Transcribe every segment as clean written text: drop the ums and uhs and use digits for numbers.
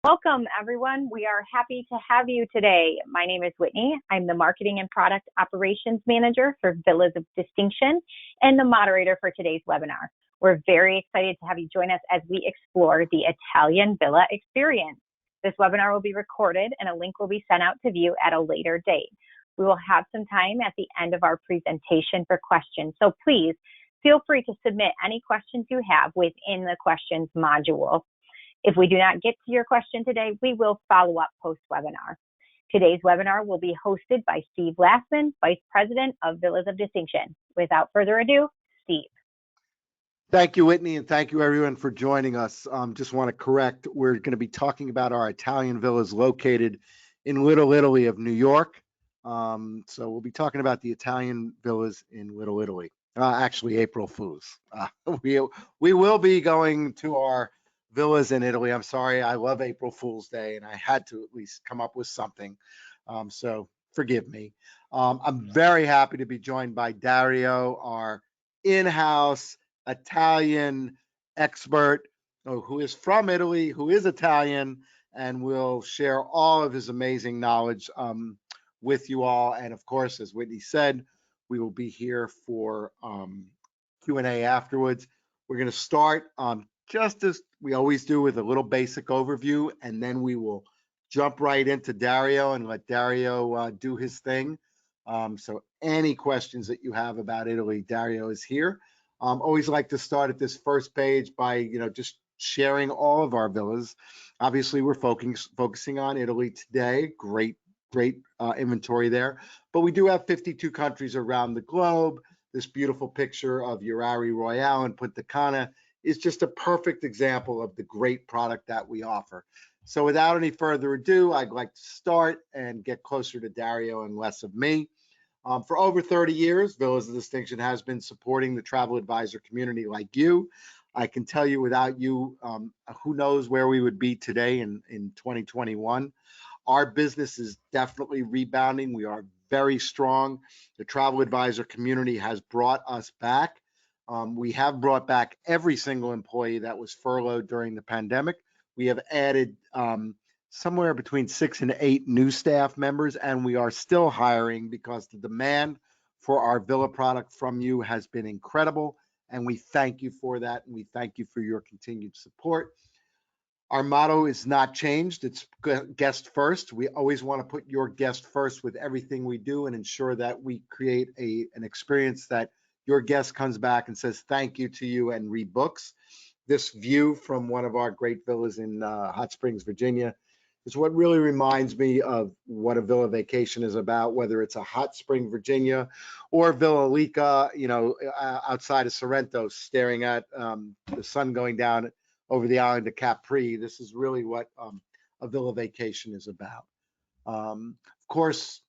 Welcome, everyone. We are happy to have you today. My name is Whitney. I'm the Marketing and Product Operations Manager for Villas of Distinction and the moderator for today's webinar. We're very excited to have you join us as we explore the Italian Villa experience. This webinar will be recorded and a link will be sent out to view at a later date. We will have some time at the end of our presentation for questions, so please feel free to submit any questions you have within the questions module. If we do not get to your question today, we will follow up post-webinar. Today's webinar will be hosted by Steve Lassman, Vice President of Villas of Distinction. Without further ado, Steve. Thank you, Whitney, and thank you everyone for joining us. Just want to correct, we're going to be talking about our Italian villas located in Little Italy of New York. So we'll be talking about the Italian villas in Little Italy. Actually, April Fools. We will be going to our villas in Italy. I'm sorry, I love April Fool's Day, and I had to at least come up with something. So forgive me. I'm very happy to be joined by Dario, our in-house Italian expert who is from Italy, who is Italian, and will share all of his amazing knowledge with you all. And of course, as Whitney said, we will be here for Q&A afterwards. We're going to start just as we always do with a little basic overview, and then we will jump right into Dario and let Dario do his thing. So any questions that you have about Italy, Dario is here. Always like to start at this first page by just sharing all of our villas. Obviously, we're focusing on Italy today. Great inventory there. But we do have 52 countries around the globe. This beautiful picture of Urari Royale in Punta Cana is just a perfect example of the great product that we offer. So without any further ado, I'd like to start and get closer to Dario and less of me. For over 30 years, Villas of Distinction has been supporting the travel advisor community like you. I can tell you without you, who knows where we would be today in 2021. Our business is definitely rebounding. We are very strong. The travel advisor community has brought us back. We have brought back every single employee that was furloughed during the pandemic. We have added somewhere between 6 and 8 new staff members, and we are still hiring because the demand for our villa product from you has been incredible, and we thank you for that, and we thank you for your continued support. Our motto is not changed. It's guest first. We always want to put your guest first with everything we do and ensure that we create an experience that your guest comes back and says thank you to you and rebooks. This view from one of our great villas in Hot Springs, Virginia, is what really reminds me of what a villa vacation is about, whether it's a Hot Spring, Virginia, or Villa Lica, outside of Sorrento, staring at the sun going down over the island of Capri. This is really what a villa vacation is about. Of course,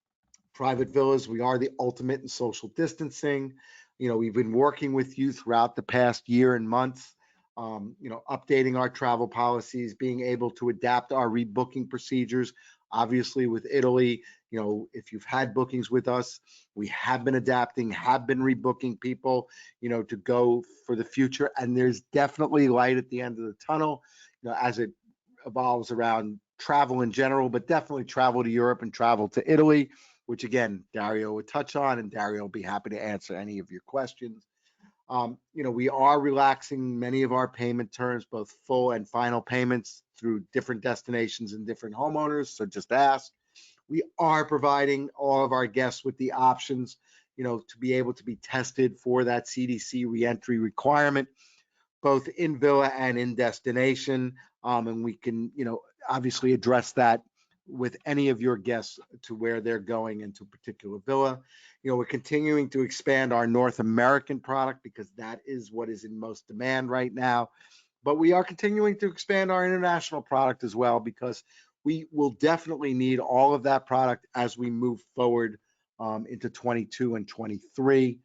private villas, we are the ultimate in social distancing. We've been working with you throughout the past year and months, updating our travel policies, being able to adapt our rebooking procedures. Obviously, with Italy, if you've had bookings with us, we have been adapting, have been rebooking people, to go for the future. And there's definitely light at the end of the tunnel, as it evolves around travel in general, but definitely travel to Europe and travel to Italy, which again, Dario would touch on, and Dario will be happy to answer any of your questions. We are relaxing many of our payment terms, both full and final payments through different destinations and different homeowners. So just ask. We are providing all of our guests with the options, to be able to be tested for that CDC reentry requirement, both in villa and in destination. And we can, obviously address that with any of your guests to where they're going into a particular villa. We're continuing to expand our North American product because that is what is in most demand right now. But we are continuing to expand our international product as well, because we will definitely need all of that product as we move forward into 22 and 23.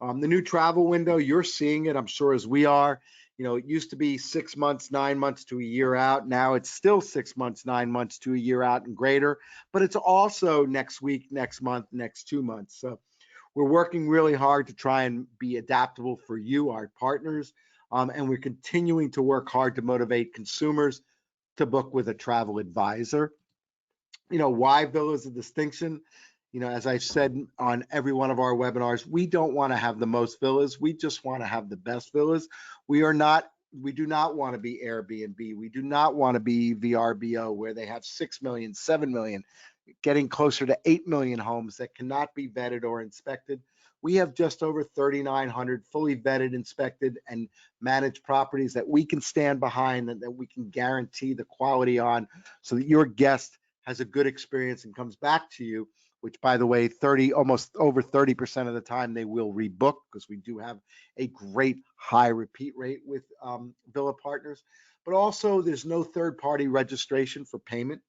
The new travel window, you're seeing it, I'm sure, as we are. It used to be 6 months, 9 months to a year out. Now it's still 6 months, 9 months to a year out and greater, but it's also next week, next month, next 2 months. So we're working really hard to try and be adaptable for you, our partners, and we're continuing to work hard to motivate consumers to book with a travel advisor. Why Villas of Distinction? As I've said on every one of our webinars, we don't want to have the most villas. We just want to have the best villas. We do not want to be Airbnb. We do not want to be VRBO, where they have 6 million, 7 million, getting closer to 8 million homes that cannot be vetted or inspected. We have just over 3,900 fully vetted, inspected, and managed properties that we can stand behind and that we can guarantee the quality on, so that your guest has a good experience and comes back to you, which, by the way, almost over 30% of the time they will rebook, because we do have a great high repeat rate with Villa partners. But also, there's no third-party registration for payment.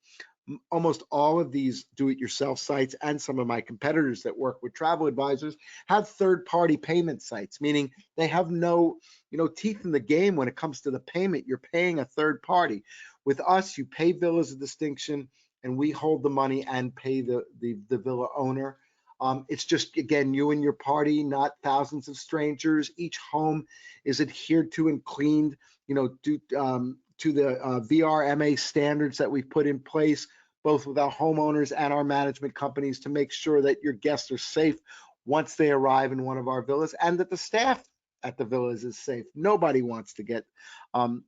Almost all of these do-it-yourself sites and some of my competitors that work with travel advisors have third-party payment sites, meaning they have no, teeth in the game when it comes to the payment. You're paying a third party. With us, you pay Villas of Distinction, and we hold the money and pay the villa owner. It's just, again, you and your party, not thousands of strangers. Each home is adhered to and cleaned, to the VRMA standards that we've put in place, both with our homeowners and our management companies, to make sure that your guests are safe once they arrive in one of our villas, and that the staff at the villas is safe. Nobody wants to get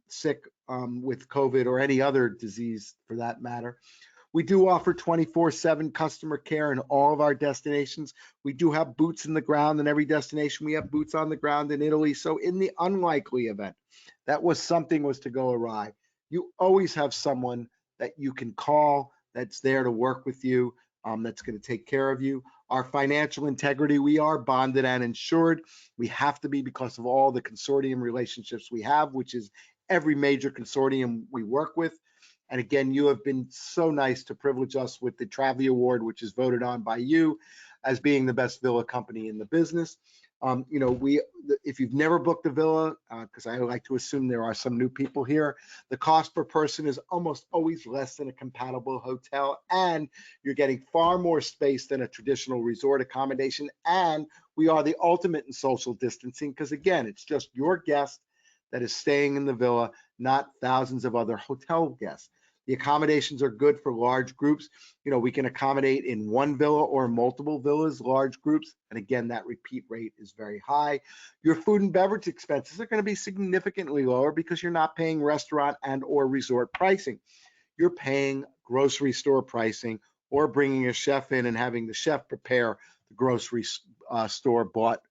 sick with COVID or any other disease for that matter. We do offer 24/7 customer care in all of our destinations. We do have boots in the ground in every destination. We have boots on the ground in Italy. So in the unlikely event that something was to go awry, you always have someone that you can call that's there to work with you, that's going to take care of you. Our financial integrity, we are bonded and insured. We have to be, because of all the consortium relationships we have, which is every major consortium we work with. And again, you have been so nice to privilege us with the Travelly Award, which is voted on by you as being the best villa company in the business. If you've never booked a villa, because I like to assume there are some new people here, the cost per person is almost always less than a compatible hotel, and you're getting far more space than a traditional resort accommodation. And we are the ultimate in social distancing, because again, it's just your guest that is staying in the villa, not thousands of other hotel guests. The accommodations are good for large groups. We can accommodate in one villa or multiple villas, large groups. And again, that repeat rate is very high. Your food and beverage expenses are going to be significantly lower, because you're not paying restaurant and or resort pricing. You're paying grocery store pricing, or bringing a chef in and having the chef prepare the grocery store bought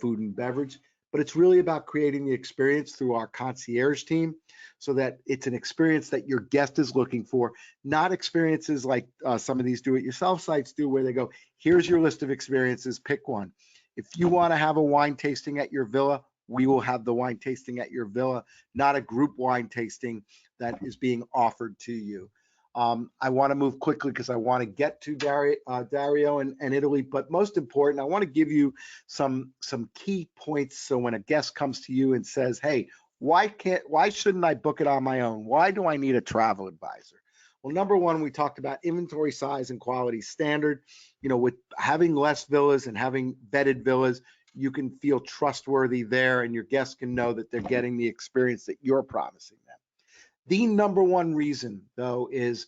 food and beverage. But it's really about creating the experience through our concierge team, so that it's an experience that your guest is looking for, not experiences like some of these do-it-yourself sites do, where they go, here's your list of experiences, pick one. If you want to have a wine tasting at your villa, we will have the wine tasting at your villa, not a group wine tasting that is being offered to you. I want to move quickly because I want to get to Dario and Italy, but most important, I want to give you some key points. So when a guest comes to you and says, hey, why shouldn't I book it on my own? Why do I need a travel advisor? Well, number one, we talked about inventory size and quality standard. With having less villas and having vetted villas, you can feel trustworthy there, and your guests can know that they're getting the experience that you're promising them. The number one reason, though, is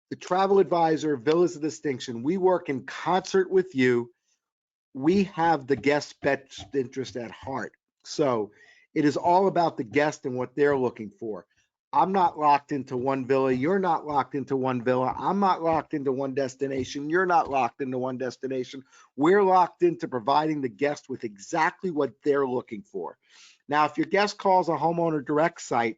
the travel advisor, Villas of Distinction. We work in concert with you. We have the guest's best interest at heart. So it is all about the guest and what they're looking for. I'm not locked into one villa. You're not locked into one villa. I'm not locked into one destination. You're not locked into one destination. We're locked into providing the guest with exactly what they're looking for. Now, if your guest calls a homeowner direct site,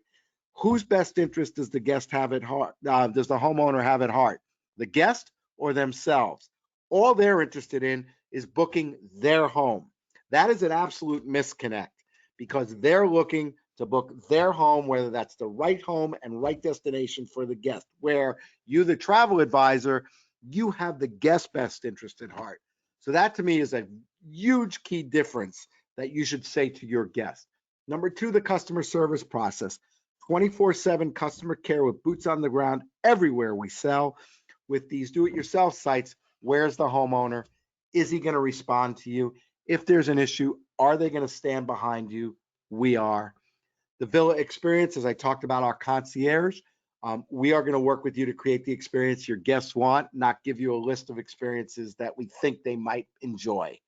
whose best interest does the guest have at heart? Does the homeowner have at heart? The guest or themselves? All they're interested in is booking their home. That is an absolute misconnect, because they're looking to book their home, whether that's the right home and right destination for the guest, where you, the travel advisor, you have the guest's best interest at heart. So that to me is a huge key difference that you should say to your guest. Number two, the customer service process. 24/7 customer care with boots on the ground everywhere we sell. With these do-it-yourself sites, where's the homeowner? Is he going to respond to you? If there's an issue, are they going to stand behind you? We are. The villa experience, as I talked about, our concierge. We are going to work with you to create the experience your guests want, not give you a list of experiences that we think they might enjoy.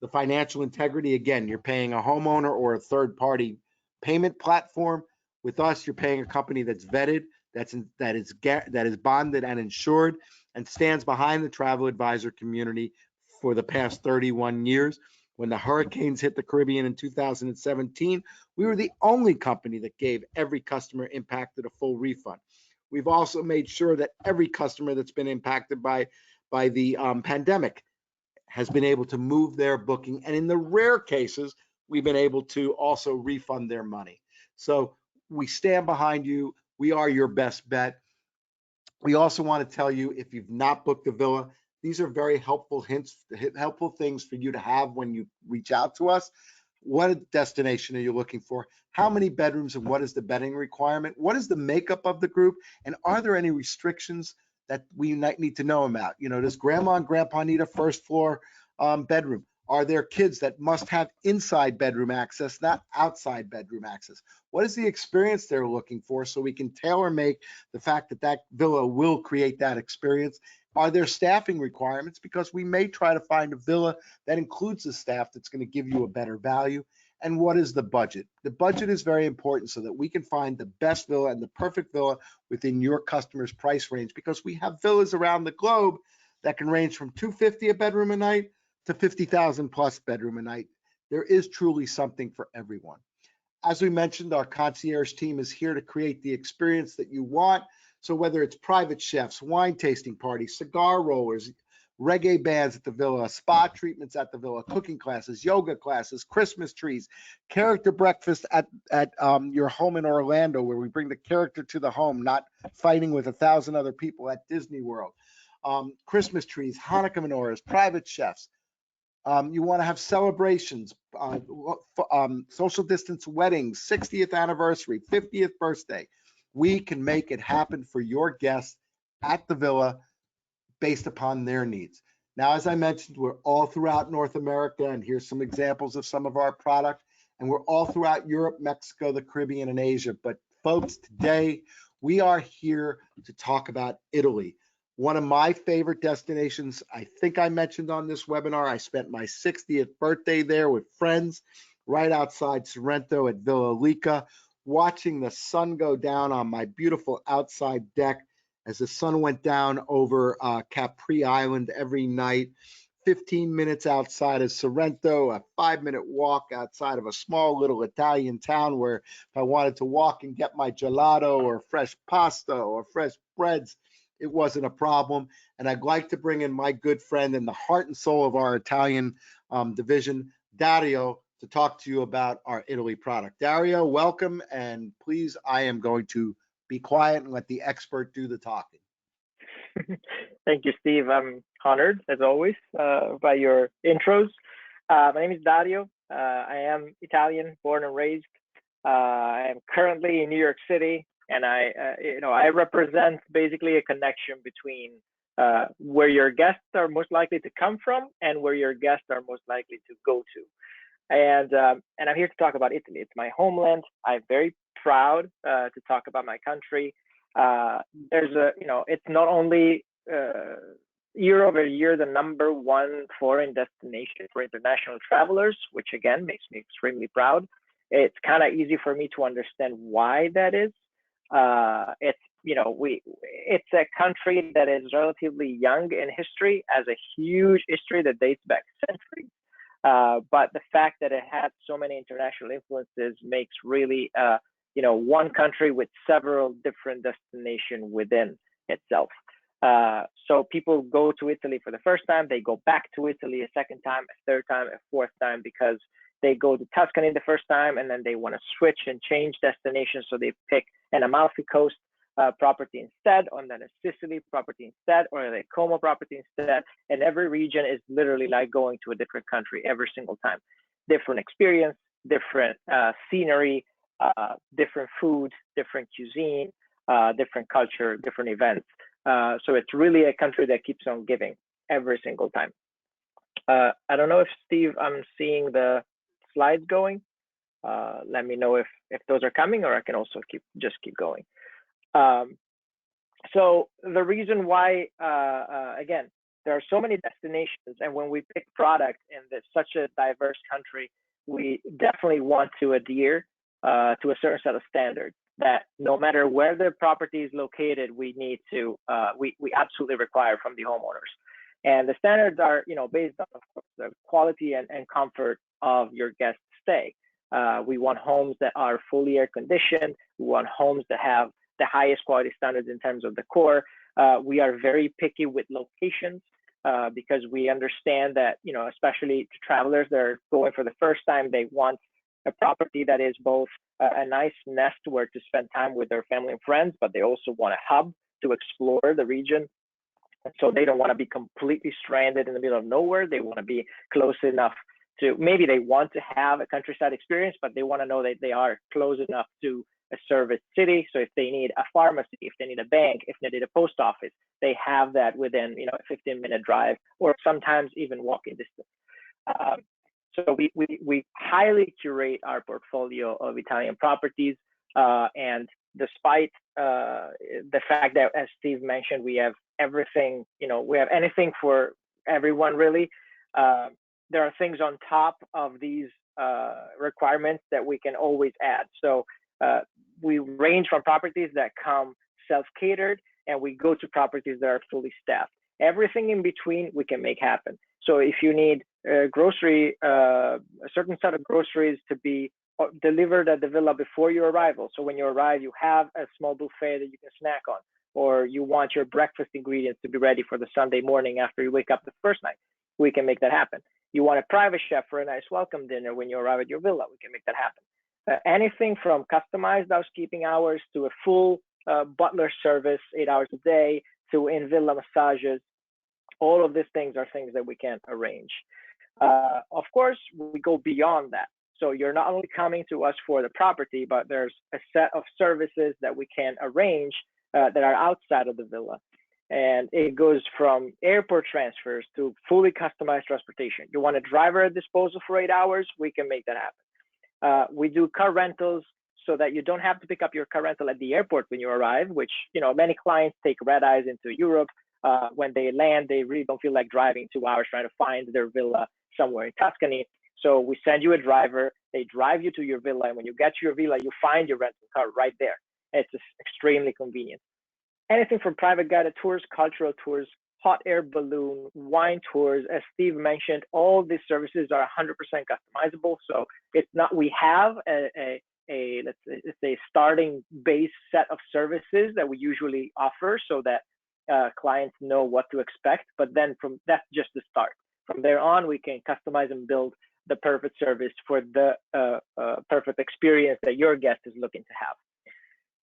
The financial integrity, again, you're paying a homeowner or a third-party payment platform. With us, you're paying a company that's vetted, that is bonded and insured, and stands behind the travel advisor community for the past 31 years. When the hurricanes hit the Caribbean in 2017, we were the only company that gave every customer impacted a full refund. We've also made sure that every customer that's been impacted by the pandemic has been able to move their booking, and in the rare cases, we've been able to also refund their money. So we stand behind you. We are your best bet. We also want to tell you, if you've not booked a villa, these are very helpful hints, helpful things for you to have when you reach out to us. What destination are you looking for? How many bedrooms and what is the bedding requirement? What is the makeup of the group? And are there any restrictions that we might need to know about? You know, does grandma and grandpa need a first floor bedroom? Are there kids that must have inside bedroom access, not outside bedroom access? What is the experience they're looking for, so we can tailor make the fact that that villa will create that experience? Are there staffing requirements? Because we may try to find a villa that includes a staff that's going to give you a better value. And what is the budget? The budget is very important so that we can find the best villa and the perfect villa within your customer's price range, because we have villas around the globe that can range from $250 a bedroom a night to $50,000 plus bedroom a night. There is truly something for everyone. As we mentioned, our concierge team is here to create the experience that you want. So whether it's private chefs, wine tasting parties, cigar rollers, reggae bands at the villa, spa treatments at the villa, cooking classes, yoga classes, Christmas trees, character breakfast at your home in Orlando, where we bring the character to the home, not fighting with 1,000 other people at Disney World. Christmas trees, Hanukkah menorahs, private chefs. You want to have celebrations, social distance weddings, 60th anniversary, 50th birthday. We can make it happen for your guests at the villa based upon their needs. Now, as I mentioned, we're all throughout North America, and here's some examples of some of our product. And we're all throughout Europe, Mexico, the Caribbean, and Asia. But folks, today we are here to talk about Italy. One of my favorite destinations. I think I mentioned on this webinar, I spent my 60th birthday there with friends right outside Sorrento at Villa Lica, watching the sun go down on my beautiful outside deck as the sun went down over Capri Island every night. 15 minutes outside of Sorrento, a 5-minute walk outside of a small little Italian town where if I wanted to walk and get my gelato or fresh pasta or fresh breads, it wasn't a problem. And I'd like to bring in my good friend and the heart and soul of our Italian division, Dario, to talk to you about our Italy product. Dario, welcome. And please, I am going to be quiet and let the expert do the talking. Thank you, Steve. I'm honored, as always, by your intros. My name is Dario. I am Italian, born and raised. I am currently in New York City, and I represent basically a connection between where your guests are most likely to come from and where your guests are most likely to go to. And I'm here to talk about Italy. It's my homeland. I'm very proud to talk about my country. It's not only year over year the #1 foreign destination for international travelers, which again makes me extremely proud. It's kind of easy for me to understand why that is. It's a country that is relatively young in history, has a huge history that dates back centuries. But the fact that it had so many international influences makes really one country with several different destinations within itself. So people go to Italy for the first time, they go back to Italy a second time, a third time, a fourth time, because they go to Tuscany the first time and then they want to switch and change destinations. So they pick an Amalfi Coast property instead, or then a Sicily property instead, or a Como property instead. And every region is literally like going to a different country every single time. Different experience, different scenery, different food, different cuisine, different culture, different events. So it's really a country that keeps on giving every single time. I don't know if Steve, I'm seeing the slides going. Let me know if those are coming, or I can also keep going. So the reason why, again, there are so many destinations, and when we pick product in such a diverse country, we definitely want to adhere to a certain set of standards that no matter where the property is located, we need to, we absolutely require from the homeowners. And the standards are, based on, of course, the quality and comfort of your guest stay. We want homes that are fully air conditioned. We want homes that have the highest quality standards in terms of decor. We are very picky with locations because we understand that, especially to travelers that are going for the first time, they want a property that is both a nice nest where to spend time with their family and friends, but they also want a hub to explore the region. So they don't want to be completely stranded in the middle of nowhere. They want to be close enough to, maybe they want to have a countryside experience, but they want to know that they are close enough to a service city. So if they need a pharmacy, if they need a bank, if they need a post office, they have that within, a 15-minute drive, or sometimes even walking distance. So we highly curate our portfolio of Italian properties, and despite the fact that, as Steve mentioned, we have everything, we have anything for everyone really. There are things on top of these requirements that we can always add. So we range from properties that come self-catered, and we go to properties that are fully staffed. Everything in between we can make happen. So if you need a certain set of groceries to be delivered at the villa before your arrival, so when you arrive, you have a small buffet that you can snack on, or you want your breakfast ingredients to be ready for the Sunday morning after you wake up the first night, we can make that happen. You want a private chef for a nice welcome dinner when you arrive at your villa, we can make that happen. Anything from customized housekeeping hours to a full butler service 8 hours a day to in-villa massages, all of these things are things that we can arrange. Of course, we go beyond that. So you're not only coming to us for the property, but there's a set of services that we can arrange that are outside of the villa. And it goes from airport transfers to fully customized transportation. You want a driver at disposal for 8 hours, we can make that happen. We do car rentals so that you don't have to pick up your car rental at the airport when you arrive, which, many clients take red eyes into Europe. When they land, they really don't feel like driving 2 hours trying to find their villa somewhere in Tuscany. So we send you a driver, they drive you to your villa, and when you get to your villa, you find your rental car right there. It's extremely convenient. Anything from private guided tours, cultural tours, hot air balloon, wine tours, as Steve mentioned, all these services are 100% customizable. So it's not, we have let's say starting base set of services that we usually offer so that clients know what to expect, but then that's just the start. From there on, we can customize and build the perfect service for the perfect experience that your guest is looking to have.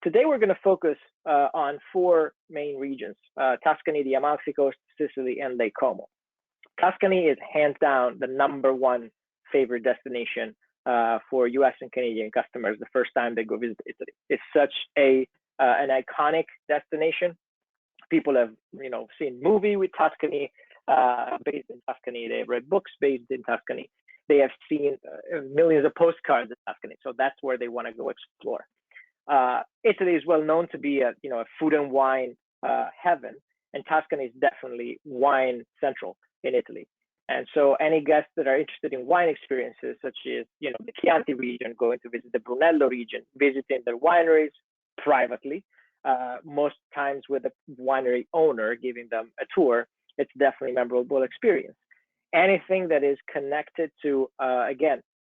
Today, we're going to focus on 4 main regions: Tuscany, the Amalfi Coast, Sicily, and Lake Como. Tuscany is hands down the #1 favorite destination for US and Canadian customers the first time they go visit Italy. It's such an iconic destination. People have, seen movie with Tuscany, based in Tuscany. They have read books based in Tuscany. They have seen millions of postcards in Tuscany. So that's where they want to go explore. Italy is well known to be a food and wine heaven, and Tuscany is definitely wine central in Italy. And so any guests that are interested in wine experiences, such as the Chianti region, going to visit the Brunello region, visiting their wineries privately, most times with a winery owner giving them a tour, it's definitely a memorable experience. Anything that is connected to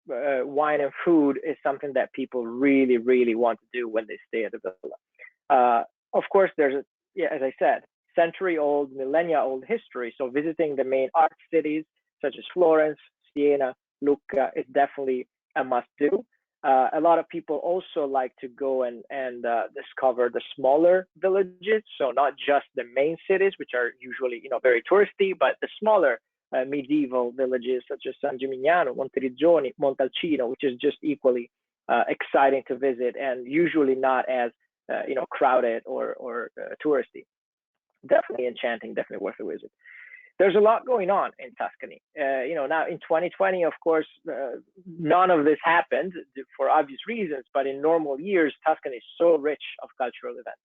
wine and food is something that people really, really want to do when they stay at the villa. Of course, there's, as I said, century-old, millennia-old history. So visiting the main art cities such as Florence, Siena, Lucca is definitely a must-do. A lot of people also like to go and discover the smaller villages. So not just the main cities, which are usually very touristy, but the smaller medieval villages such as San Gimignano, Monteriggioni, Montalcino, which is just equally exciting to visit and usually not as crowded or touristy. Definitely enchanting, definitely worth a visit. There's a lot going on in Tuscany. Now in 2020, of course, none of this happened for obvious reasons, but in normal years, Tuscany is so rich of cultural events.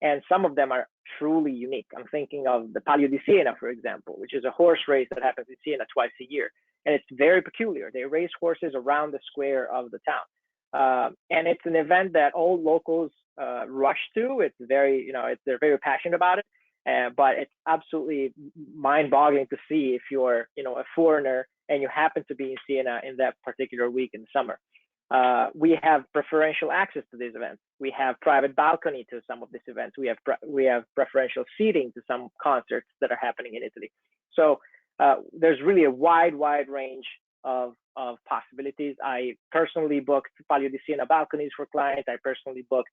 And some of them are truly unique. I'm thinking of the Palio di Siena, for example, which is a horse race that happens in Siena twice a year. And it's very peculiar. They race horses around the square of the town. And it's an event that all locals rush to. It's very, they're very passionate about it. But it's absolutely mind-boggling to see if you're, a foreigner and you happen to be in Siena in that particular week in the summer. We have preferential access to these events. We have private balcony to some of these events. We have preferential seating to some concerts that are happening in Italy. So there's really a wide range of possibilities. I personally booked Palio di Siena balconies for clients. I personally booked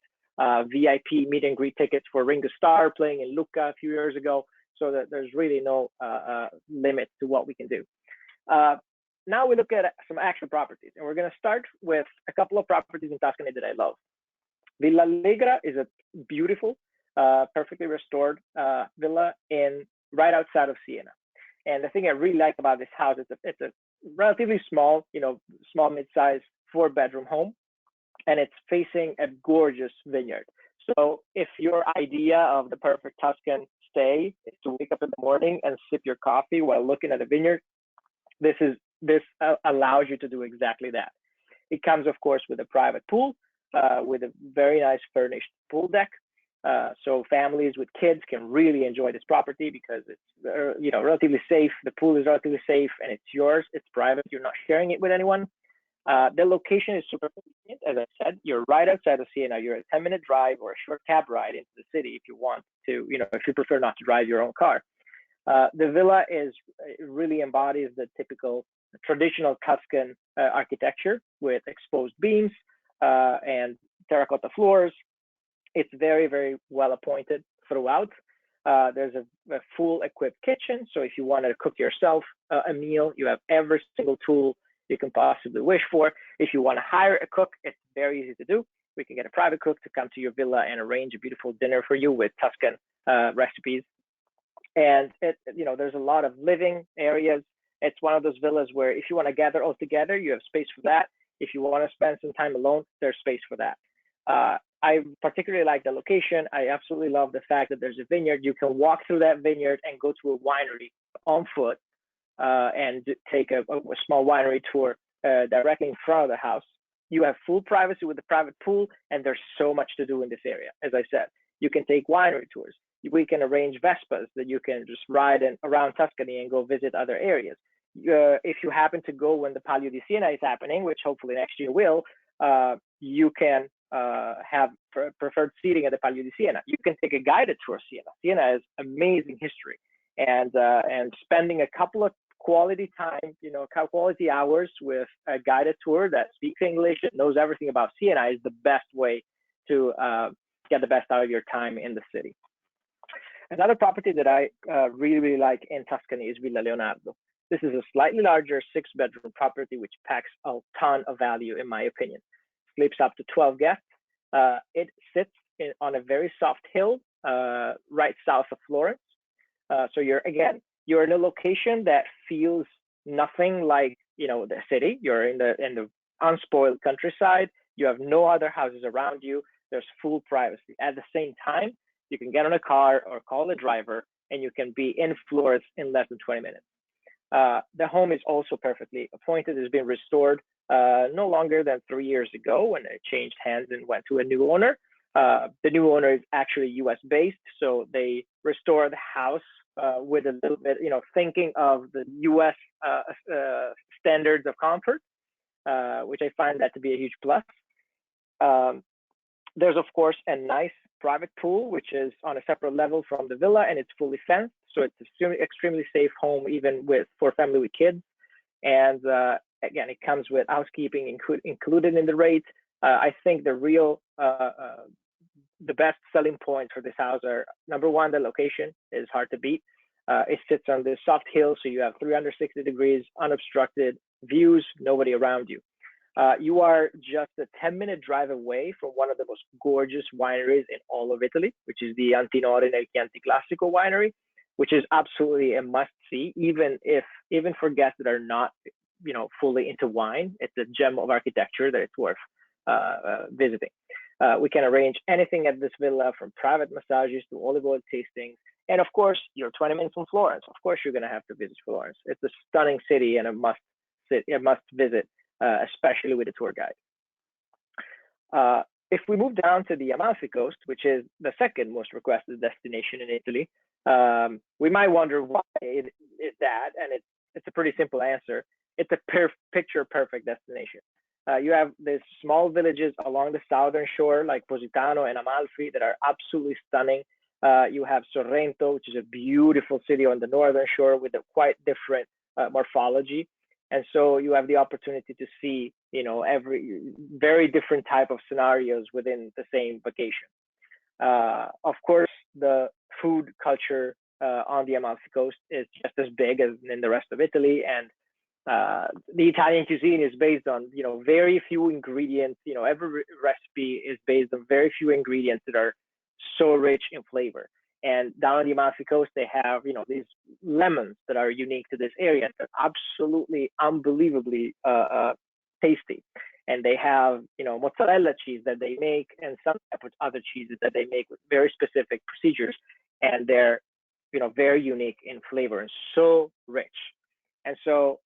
VIP meet and greet tickets for Ringo Starr playing in Lucca a few years ago. So that there's really no limit to what we can do. Now we look at some actual properties, and we're going to start with a couple of properties in Tuscany that I love. Villa Allegra is a beautiful, perfectly restored villa right outside of Siena. And the thing I really like about this house is it's a relatively small, small mid-size 4-bedroom home, and it's facing a gorgeous vineyard. So if your idea of the perfect Tuscan stay is to wake up in the morning and sip your coffee while looking at a vineyard, this allows you to do exactly that. It comes, of course, with a private pool, with a very nice furnished pool deck. So families with kids can really enjoy this property because it's, relatively safe. The pool is relatively safe and it's yours. It's private. You're not sharing it with anyone. The location is super convenient. As I said, you're right outside of Siena. You're a 10-minute drive or a short cab ride into the city if you want to, if you prefer not to drive your own car. The villa really embodies the typical traditional Tuscan architecture with exposed beams and terracotta floors. It's very, very well appointed throughout. There's a full equipped kitchen. So if you want to cook yourself a meal, you have every single tool you can possibly wish for. If you want to hire a cook, it's very easy to do. We can get a private cook to come to your villa and arrange a beautiful dinner for you with Tuscan recipes. And there's a lot of living areas. It's one of those villas where if you want to gather all together, you have space for that. If you want to spend some time alone, there's space for that. I particularly like the location. I absolutely love the fact that there's a vineyard. You can walk through that vineyard and go to a winery on foot and take a small winery tour directly in front of the house. You have full privacy with the private pool, and there's so much to do in this area. As I said, you can take winery tours. We can arrange Vespas that you can just ride around Tuscany and go visit other areas. If you happen to go when the Palio di Siena is happening, which hopefully next year will, you can have preferred seating at the Palio di Siena. You can take a guided tour of Siena. Siena has amazing history, and spending a couple of quality hours with a guided tour that speaks English and knows everything about Siena is the best way to get the best out of your time in the city. Another property that I really, really like in Tuscany is Villa Leonardo. This is a slightly larger 6-bedroom property, which packs a ton of value, in my opinion. Sleeps up to 12 guests. It sits on a very soft hill right south of Florence. So you're in a location that feels nothing like the city. You're in the unspoiled countryside. You have no other houses around you. There's full privacy. At the same time, you can get on a car or call a driver, and you can be in Florence in less than 20 minutes. The home is also perfectly appointed. It's been restored no longer than 3 years ago when it changed hands and went to a new owner. The new owner is actually US based, so they restore the house with a little bit, thinking of the US standards of comfort, which I find that to be a huge plus. There's, of course, a nice private pool, which is on a separate level from the villa, and it's fully fenced. So it's an extremely safe home, even for family with kids. And again, it comes with housekeeping included in the rate. I think the best selling points for this house are, number one, the location is hard to beat. It sits on this soft hill, so you have 360 degrees unobstructed views, nobody around you. You are just a 10-minute drive away from one of the most gorgeous wineries in all of Italy, which is the Antinori nel Chianti Classico winery, which is absolutely a must-see, even for guests that are not, fully into wine. It's a gem of architecture that it's worth visiting. We can arrange anything at this villa, from private massages to olive oil tastings. And of course, you're 20 minutes from Florence. Of course, you're going to have to visit Florence. It's a stunning city and a must visit, especially with a tour guide. If we move down to the Amalfi Coast, which is the second most requested destination in Italy, we might wonder why it is that, and it's a pretty simple answer. It's a picture perfect destination. You have these small villages along the southern shore, like Positano and Amalfi, that are absolutely stunning. You have Sorrento, which is a beautiful city on the northern shore with a quite different morphology. And so you have the opportunity to see, every very different type of scenarios within the same vacation. Of course, the food culture on the Amalfi Coast is just as big as in the rest of Italy, and the Italian cuisine is based on, very few ingredients. Every recipe is based on very few ingredients that are so rich in flavor. And down on the Amalfi Coast, they have, these lemons that are unique to this area. They're absolutely unbelievably tasty. And they have, mozzarella cheese that they make, and some type of other cheeses that they make with very specific procedures. And they're, very unique in flavor and so rich. And so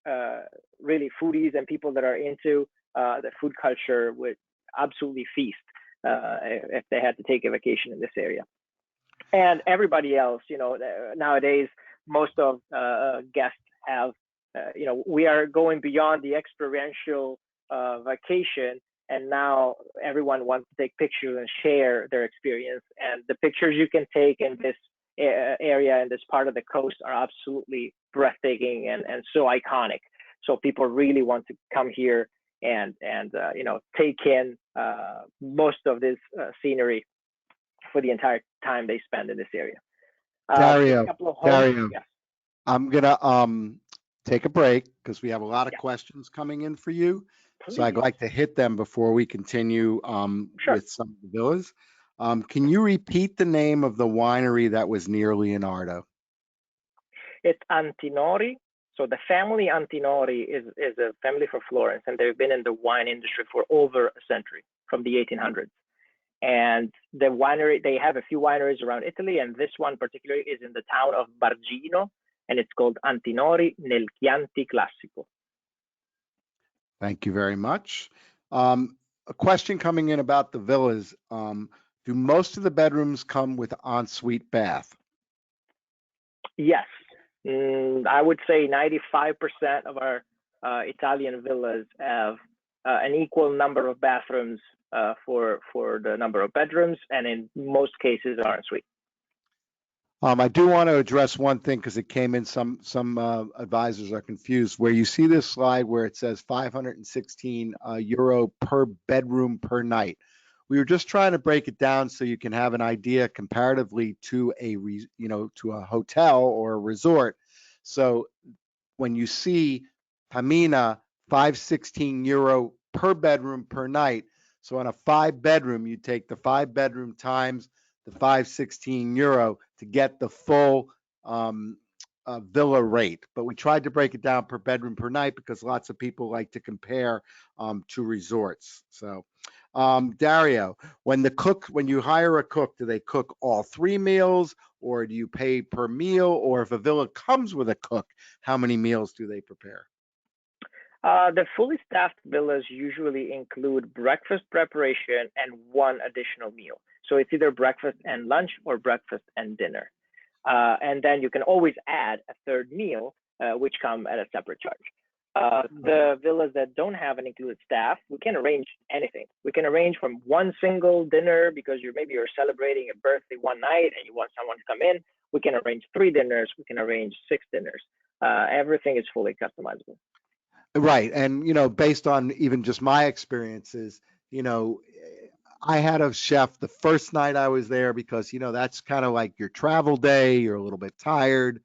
really foodies and people that are into the food culture would absolutely feast if they had to take a vacation in this area. And everybody else, nowadays, most of guests have, we are going beyond the experiential vacation. And now everyone wants to take pictures and share their experience. And the pictures you can take in this area and this part of the coast are absolutely breathtaking and so iconic. So people really want to come here and take in most of this scenery for the entire time they spend in this area. Dario, Yes. I'm gonna take a break because we have a lot of questions coming in for you. Please. So I'd like to hit them before we continue Sure. with some of the villas. Can you repeat the name of the winery that was near Leonardo? It's Antinori. So the family Antinori is a family from Florence, and they've been in the wine industry for over a century, from the 1800s. And the winery, they have a few wineries around Italy, and this one particularly is in the town of Bargino, and it's called Antinori nel Chianti Classico. Thank you very much. A question coming in about the villas. Do most of the bedrooms come with ensuite bath? Yes. I would say 95% of our Italian villas have an equal number of bathrooms for the number of bedrooms, and in most cases are ensuite. I do want to address one thing because it came in. Some advisors are confused. Where you see this slide where it says 516 euro per bedroom per night. We were just trying to break it down so you can have an idea comparatively to to a hotel or a resort. So when you see Pamina 516 euro per bedroom per night, so on a 5-bedroom, you take the 5-bedroom times the 516 euro to get the full villa rate. But we tried to break it down per bedroom per night because lots of people like to compare to resorts. So Dario, when you hire a cook, do they cook all 3 meals, or do you pay per meal? Or if a villa comes with a cook, how many meals do they prepare? The fully staffed villas usually include breakfast preparation and one additional meal. So it's either breakfast and lunch or breakfast and dinner. And then you can always add a third meal, which come at a separate charge. The villas that don't have an included staff, we can arrange anything. We can arrange from one single dinner because maybe you're celebrating a birthday one night and you want someone to come in. We can arrange 3 dinners. We can arrange 6 dinners. Everything is fully customizable. Right. And, based on even just my experiences, I had a chef the first night I was there because, that's kind of like your travel day. You're a little bit tired,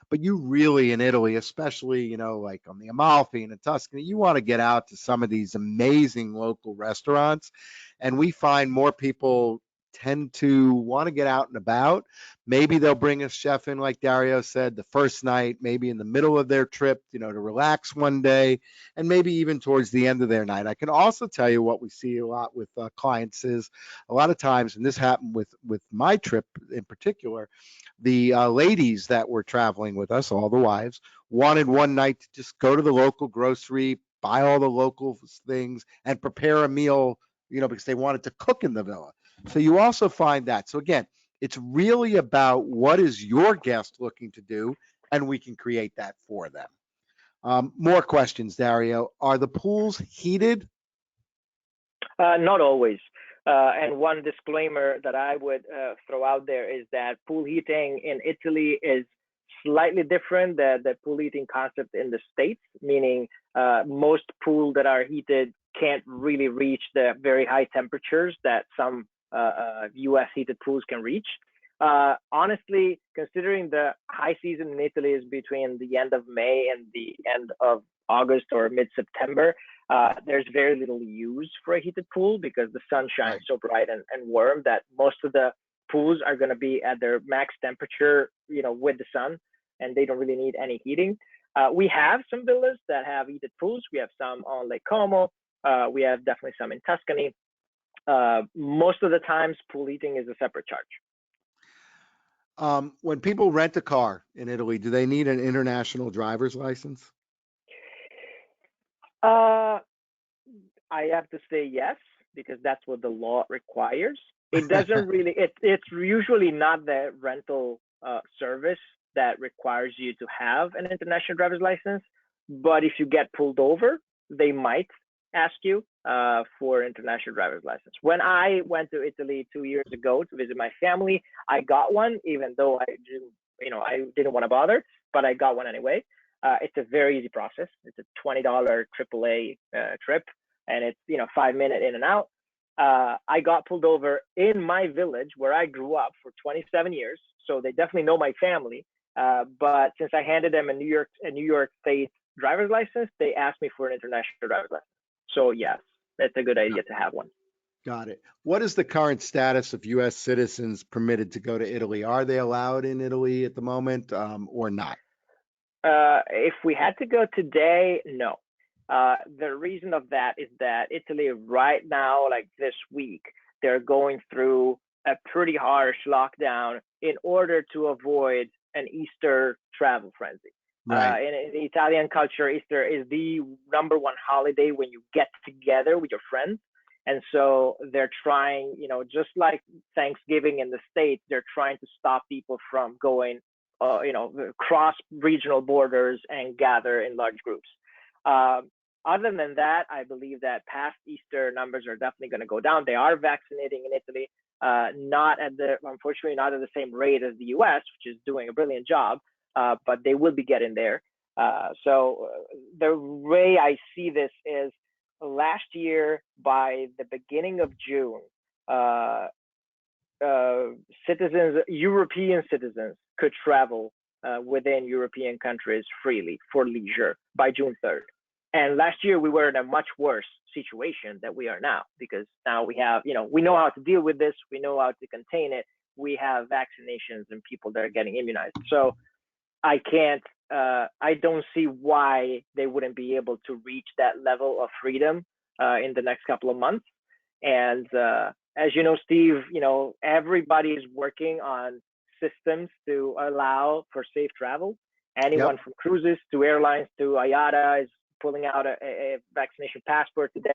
but you really in Italy, especially, like on the Amalfi and in Tuscany, you want to get out to some of these amazing local restaurants. And we find more people tend to want to get out and about. Maybe they'll bring a chef in, like Dario said, the first night, maybe in the middle of their trip, to relax one day, and maybe even towards the end of their night. I can also tell you what we see a lot with clients is a lot of times, and this happened with my trip in particular, the ladies that were traveling with us, all the wives, wanted one night to just go to the local grocery, buy all the local things, and prepare a meal, because they wanted to cook in the villa. So you also find that. So again, it's really about what is your guest looking to do, and we can create that for them. More questions, Dario. Are the pools heated? Not always. And one disclaimer that I would throw out there is that pool heating in Italy is slightly different than the pool heating concept in the States, meaning most pools that are heated can't really reach the very high temperatures that some US heated pools can reach. Honestly, considering the high season in Italy is between the end of May and the end of August or mid-September, there's very little use for a heated pool because the sun shines so bright and warm that most of the pools are going to be at their max temperature, with the sun, and they don't really need any heating. We have some villas that have heated pools. We have some on Lake Como. We have definitely some in Tuscany. Most of the times, pool heating is a separate charge. When people rent a car in Italy, do they need an international driver's license? I have to say yes, because that's what the law requires. It doesn't really, it's usually not the rental service that requires you to have an international driver's license. But if you get pulled over, they might ask you for international driver's license. When I went to Italy 2 years ago to visit my family, I got one, even though I didn't want to bother, but I got one anyway. It's a very easy process. It's a $20 AAA trip, and it's 5-minute in and out. I got pulled over in my village where I grew up for 27 years, so they definitely know my family. But since I handed them a New York State driver's license, they asked me for an international driver's license. So yes, it's a good idea to have one. Got it. What is the current status of U.S. citizens permitted to go to Italy? Are they allowed in Italy at the moment, or not? If we had to go today, no. The reason of that is that Italy right now, like this week, they're going through a pretty harsh lockdown in order to avoid an Easter travel frenzy. Right. In the Italian culture, Easter is the number one holiday when you get together with your friends. And so they're trying, just like Thanksgiving in the States, they're trying to stop people from going, cross regional borders and gather in large groups. Other than that, I believe that past Easter numbers are definitely going to go down. They are vaccinating in Italy, unfortunately, not at the same rate as the US, which is doing a brilliant job, but they will be getting there. So the way I see this is last year, by the beginning of June, European citizens could travel within European countries freely for leisure by June 3rd. And last year we were in a much worse situation than we are now, because now we have, we know how to deal with this. We know how to contain it. We have vaccinations and people that are getting immunized. So I don't see why they wouldn't be able to reach that level of freedom in the next couple of months. And as you know, Steve, everybody is working on systems to allow for safe travel. Anyone from cruises to airlines to IATA is pulling out a vaccination passport today.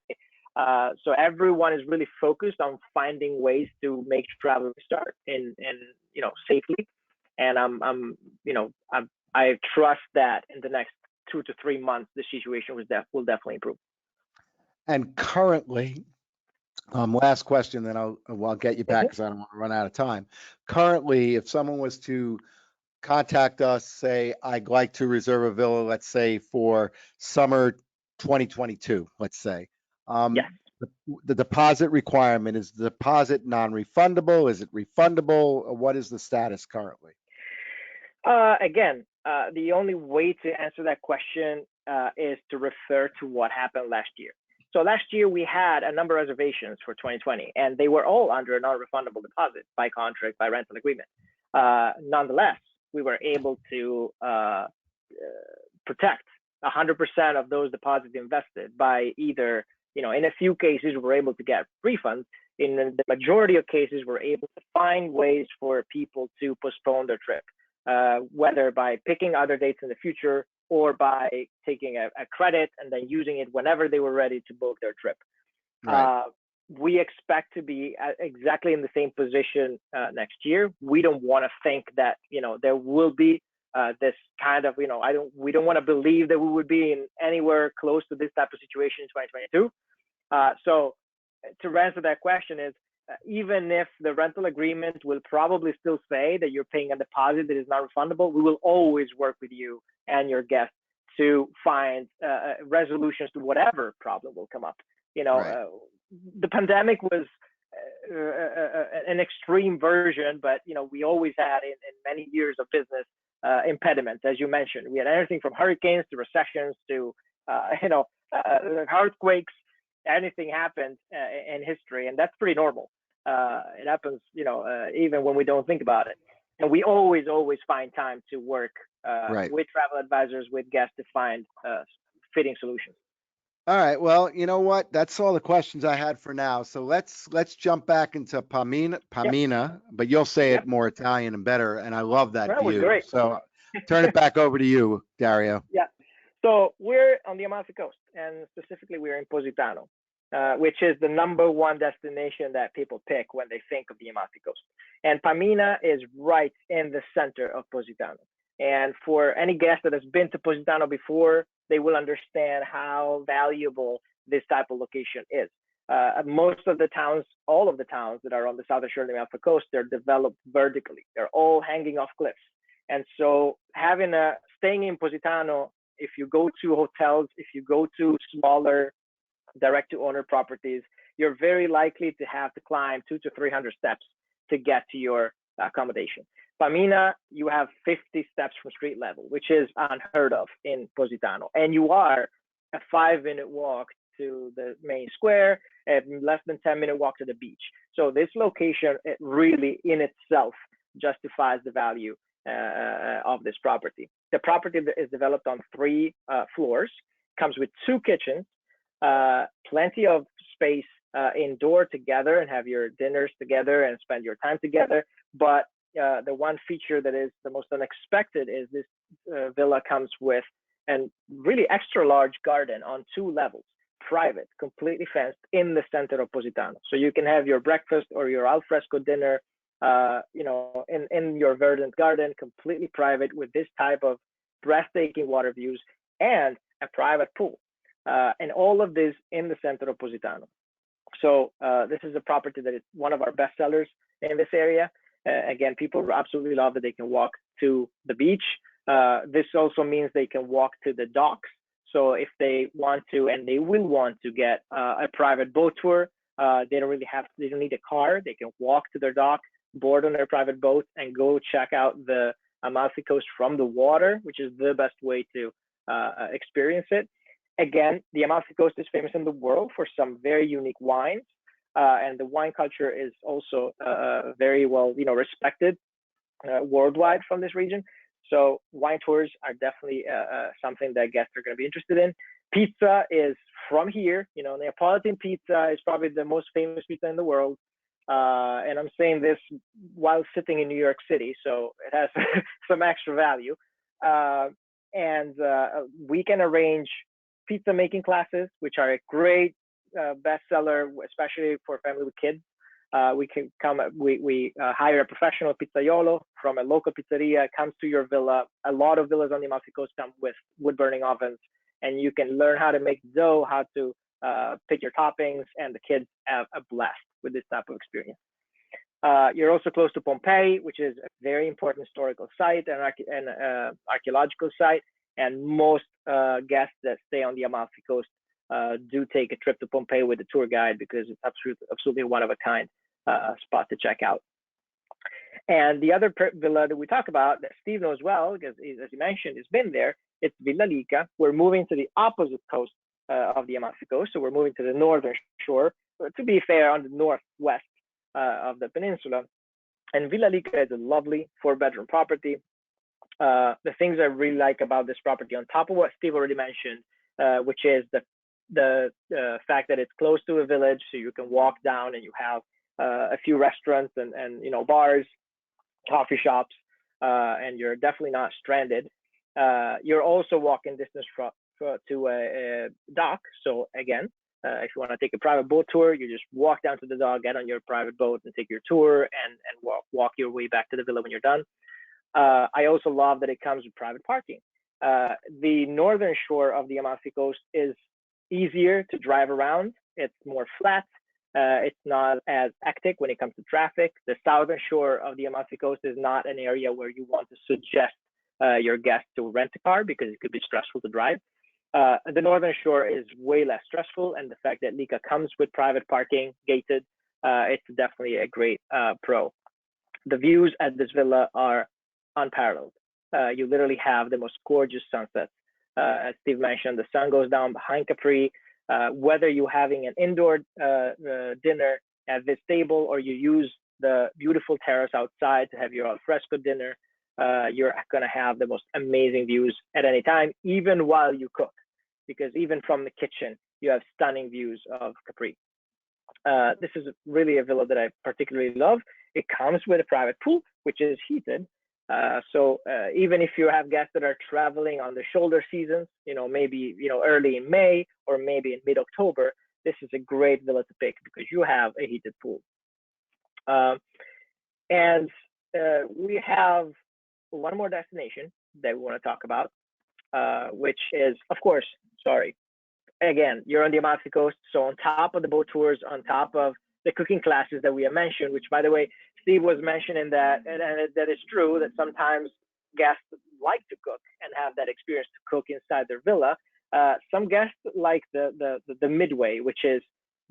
So everyone is really focused on finding ways to make travel start and safely. And I trust that in the next 2 to 3 months, the situation will definitely improve. And currently, last question, then I'll get you back because I don't want to run out of time. Currently, if someone was to contact us, say, I'd like to reserve a villa, let's say for summer 2022, let's say. Yes. The deposit requirement, is the deposit non-refundable? Is it refundable? What is the status currently? Again, the only way to answer that question is to refer to what happened last year. So last year we had a number of reservations for 2020, and they were all under a non-refundable deposit by contract, by rental agreement. Nonetheless, we were able to protect 100% of those deposits invested by either, in a few cases, we were able to get refunds. In the majority of cases, we're able to find ways for people to postpone their trip, whether by picking other dates in the future or by taking a credit and then using it whenever they were ready to book their trip. Right. We expect to be exactly in the same position next year. We don't want to think that, there will be this kind of, we don't want to believe that we would be in anywhere close to this type of situation in 2022. So to answer that question is, even if the rental agreement will probably still say that you're paying a deposit that is not refundable, we will always work with you and your guests to find resolutions to whatever problem will come up. Right. The pandemic was an extreme version, but we always had in many years of business impediments, as you mentioned. We had everything from hurricanes to recessions to earthquakes. Anything happened in history, and that's pretty normal. It happens, even when we don't think about it. And we always find time to work with travel advisors, with guests to find fitting solutions. All right. Well, you know what? That's all the questions I had for now. So let's jump back into Pamina, but you'll say it more Italian and better. And I love that was view. great. So turn it back over to you, Dario. Yeah. So we're on the Amalfi Coast, and specifically we're in Positano, which is the #1 destination that people pick when they think of the Amalfi Coast. And Pamina is right in the center of Positano. And for any guest that has been to Positano before, they will understand how valuable this type of location is. Most of the towns, all of the towns that are on the southern shore of the Amalfi Coast, they're developed vertically. They're all hanging off cliffs. And so staying in Positano, if you go to hotels, if you go to smaller direct-to-owner properties, you're very likely to have to climb 200 to 300 steps to get to your accommodation. Pamina, you have 50 steps from street level, which is unheard of in Positano. And you are a 5-minute walk to the main square, and less than 10-minute walk to the beach. So this location, it really in itself justifies the value of this property. The property is developed on 3 floors, comes with 2 kitchens, plenty of space indoor together and have your dinners together and spend your time together. But the one feature that is the most unexpected is this villa comes with a really extra large garden on 2 levels, private, completely fenced in the center of Positano. So you can have your breakfast or your alfresco dinner, in your verdant garden, completely private, with this type of breathtaking water views and a private pool. And all of this in the center of Positano. So this is a property that is one of our best sellers in this area. Again, people absolutely love that they can walk to the beach. This also means they can walk to the docks. So if they want to, and they will want to get a private boat tour, they don't need a car. They can walk to their dock, board on their private boat, and go check out the Amalfi Coast from the water, which is the best way to experience it. Again, the Amalfi Coast is famous in the world for some very unique wines. And the wine culture is also very well, respected worldwide from this region. So wine tours are definitely something that guests are going to be interested in. Pizza is from here. Neapolitan pizza is probably the most famous pizza in the world. And I'm saying this while sitting in New York City, so it has some extra value. And we can arrange pizza making classes, which are a great bestseller, especially for family with kids. We can come. We hire a professional pizzaiolo from a local pizzeria, comes to your villa. A lot of villas on the Amalfi Coast come with wood burning ovens, and you can learn how to make dough, how to pick your toppings, and the kids have a blast with this type of experience. You're also close to Pompeii, which is a very important historical site and archaeological site. And most guests that stay on the Amalfi Coast do take a trip to Pompeii with a tour guide, because it's absolutely one of a kind spot to check out. And the other villa that we talk about that Steve knows well, because as you mentioned, he's been there, it's Villa Lica. We're moving to the opposite coast of the Amalfi Coast. So we're moving to the northern shore, to be fair, on the northwest of the peninsula. And Villa Lica is a lovely 4-bedroom property. The things I really like about this property, on top of what Steve already mentioned, which is the fact that it's close to a village, so you can walk down and you have a few restaurants and bars, coffee shops, and you're definitely not stranded. You're also walking distance to a dock. So again, if you want to take a private boat tour, you just walk down to the dock, get on your private boat, and take your tour, and walk your way back to the villa when you're done. I also love that it comes with private parking. The northern shore of the Amalfi Coast is easier to drive around. It's more flat. It's not as hectic when it comes to traffic. The southern shore of the Amalfi Coast is not an area where you want to suggest your guests to rent a car because it could be stressful to drive. The northern shore is way less stressful, and the fact that Lica comes with private parking, gated, it's definitely a great pro. The views at this villa are unparalleled. You literally have the most gorgeous sunsets. As Steve mentioned, the sun goes down behind Capri. Whether you're having an indoor dinner at this table or you use the beautiful terrace outside to have your al fresco dinner, you're going to have the most amazing views at any time, even while you cook, because even from the kitchen, you have stunning views of Capri. This is really a villa that I particularly love. It comes with a private pool, which is heated. So even if you have guests that are traveling on the shoulder seasons, maybe, early in May or maybe in mid-October, this is a great villa to pick because you have a heated pool. And we have one more destination that we want to talk about, which is, of course, again, you're on the Amalfi Coast. So on top of the boat tours, on top of the cooking classes that we have mentioned, which, by the way, Steve was mentioning that, and that is true, that sometimes guests like to cook and have that experience to cook inside their villa. Some guests like the midway, which is